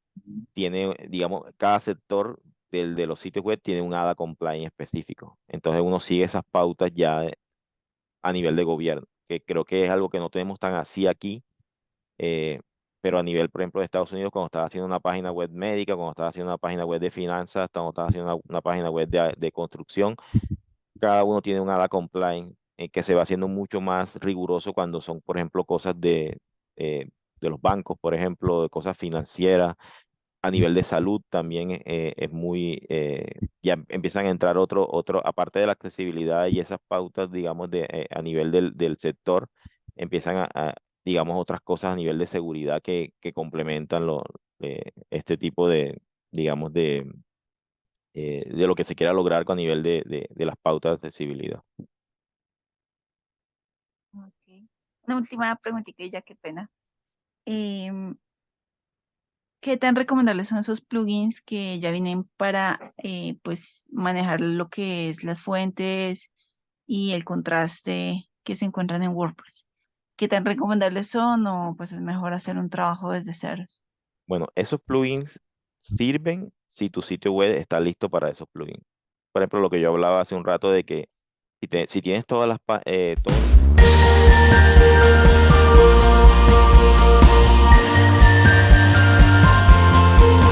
tiene, digamos, cada sector de los sitios web tiene un ADA compliance específico. Entonces uno sigue esas pautas ya a nivel de gobierno, que creo que es algo que no tenemos tan así aquí, eh, pero a nivel, por ejemplo, de Estados Unidos, cuando estás haciendo una página web médica, cuando estás haciendo una página web de finanzas, cuando estás haciendo una página web de construcción, cada uno tiene un ADA compliance que se va haciendo mucho más riguroso cuando son, por ejemplo, cosas eh, de los bancos, por ejemplo, de cosas financieras. A nivel de salud también es muy, ya empiezan a entrar aparte de la accesibilidad y esas pautas, digamos, a nivel del sector, empiezan digamos, otras cosas a nivel de seguridad que complementan este tipo de, digamos, de lo que se quiera lograr con a nivel de las pautas de accesibilidad.
Ok. Una última preguntita y ya qué pena. Em, ¿Qué tan recomendables son esos plugins que ya vienen para pues manejar lo que es las fuentes y el contraste que se encuentran en WordPress? ¿Qué tan recomendables son o pues es mejor hacer un trabajo desde ceros?
Bueno, esos plugins sirven si tu sitio web está listo para esos plugins. Por ejemplo, lo que yo hablaba hace un rato de que si tienes todas las, todos